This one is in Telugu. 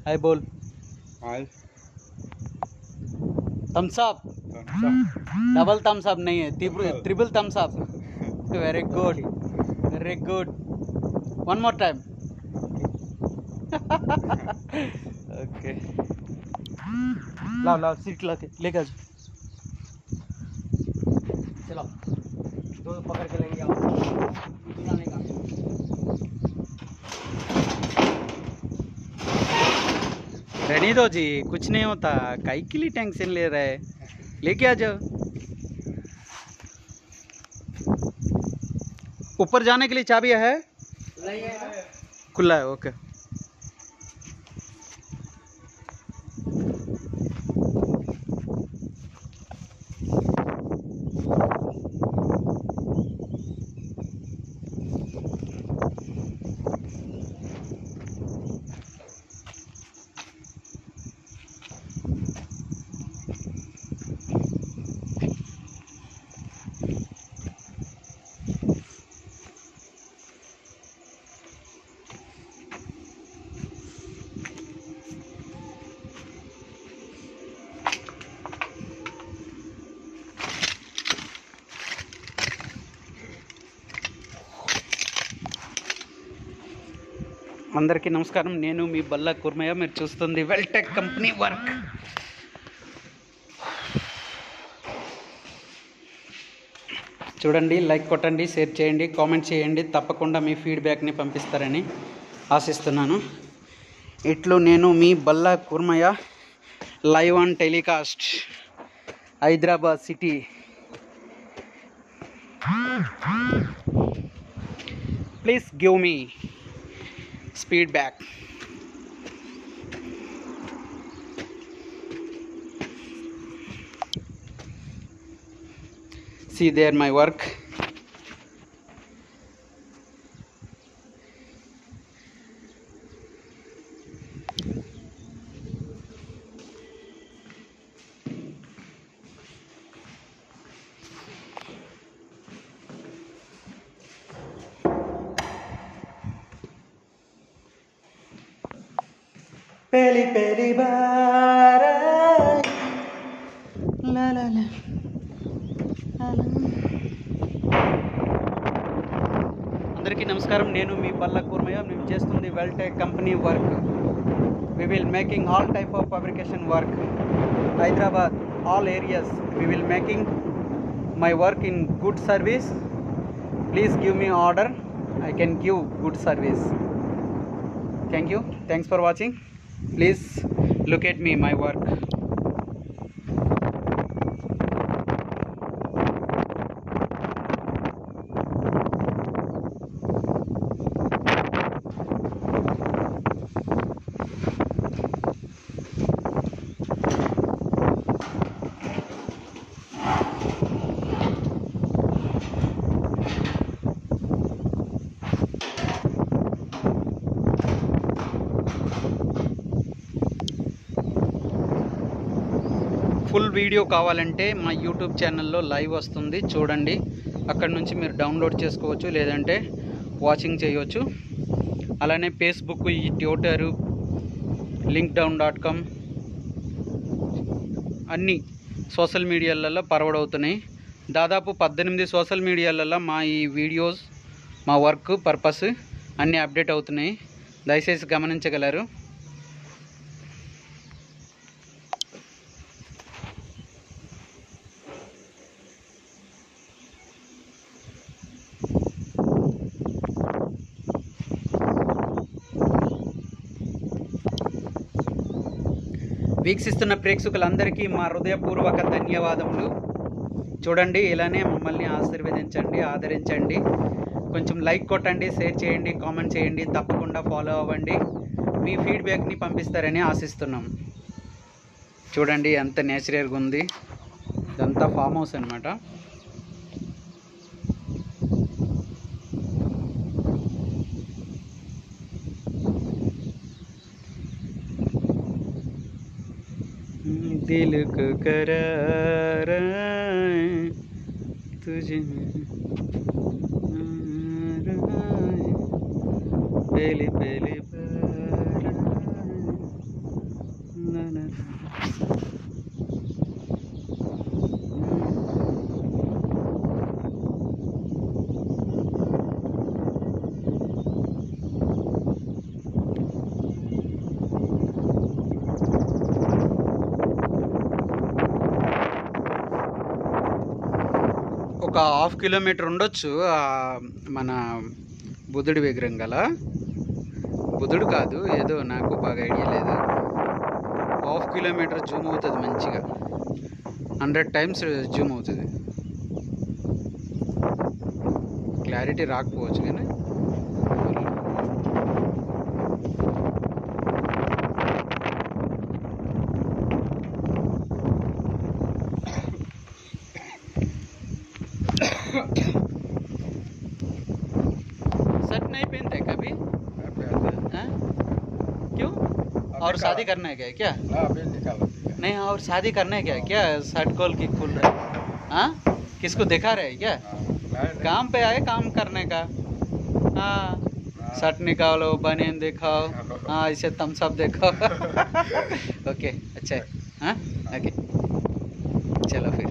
हाय बोल। Hi. Thumbs up. Double thumbs up नहीं है, triple thumbs up. Very good, very good. One more time. Okay, लाओ लाओ सीट लेके आ जाओ। चलो दो पकड़ के लेंगे आप जाने का। रहने दो जी, कुछ नहीं होता, काहे के लिए टेंशन ले रहे, लेके आ जाओ। ऊपर जाने के लिए चाबी है? नहीं है, खुला है। ओके। అందరికీ నమస్కారం, నేను మీ బల్లా కుర్మయ్య. మీరు చూస్తుంది వెల్టెక్ కంపెనీ వర్క్. చూడండి, లైక్ కొట్టండి, షేర్ చేయండి, కామెంట్ చేయండి. తప్పకుండా మీ ఫీడ్బ్యాక్ని పంపిస్తారని ఆశిస్తున్నాను. ఇట్లు నేను మీ Balla Kurmayya, live on telecast, Hyderabad city. Please give me feedback. See there my work. पहली पहली बार ला ला ला అందరికీ నమస్కారం, నేను మీ బల్లా కుర్మయ్య. మేము చేస్తుంది Weltech company work. We will making all type of fabrication work, Hyderabad, all areas. We will making my work in good service. Please give me order, I can give good service. Thank you, thanks for watching. Please look at me, my work. Full video కావాలంటే మా యూట్యూబ్ ఛానల్లో లైవ్ వస్తుంది, చూడండి. అక్కడ నుంచి మీరు డౌన్లోడ్ చేసుకోవచ్చు, లేదంటే వాచింగ్ చేయవచ్చు. అలానే ఫేస్బుక్, ఈ ట్విట్టర్, linkedin.com అన్ని సోషల్ మీడియాలలో ఫార్వర్డ్ అవుతున్నాయి. దాదాపు 18 సోషల్ మీడియాలలో మా ఈ వీడియోస్, మా వర్క్ పర్పస్ అన్నీ అప్డేట్ అవుతున్నాయి. దయచేసి గమనించగలరు. వీక్షిస్తున్న ప్రేక్షకులందరికీ మా హృదయపూర్వక ధన్యవాదములు. చూడండి, ఇలానే మమ్మల్ని ఆశీర్వదించండి, ఆదరించండి. కొంచెం లైక్ కొట్టండి, షేర్ చేయండి, కామెంట్ చేయండి. తప్పకుండా ఫాలో అవ్వండి. మీ ఫీడ్బ్యాక్ని పంపిస్తారని ఆశిస్తున్నాం. చూడండి ఎంత నేచురల్గా ఉంది. ఇదంతా ఫామ్ హౌస్ అనమాట. दिल को करार तुझे पहली पहली बार ఒక ½ కిలోమీటర్ ఉండొచ్చు మన బుద్ధుడి విగ్రహం గల. బుద్ధుడు కాదు, ఏదో నాకు బాగా ఐడియా లేదు. ½ కిలోమీటర్ జూమ్ అవుతుంది మంచిగా, 100 times జూమ్ అవుతుంది. క్లారిటీ రాకపోవచ్చు కానీ सट नहीं पहनते कभी? हाँ? क्यों? और शादी करना है क्या? नहीं, और शादी करना है क्या? शर्ट खोल के खुल रहा है? हाँ? किसको दिखा रहे हैं क्या? काम पे आए काम करने का. हाँ, शर्ट निकालो, बनियान दिखाओ, हाँ इसे थम्स अप दिखाओ. ओके, अच्छा है. हाँ, ओके, चलो फिर.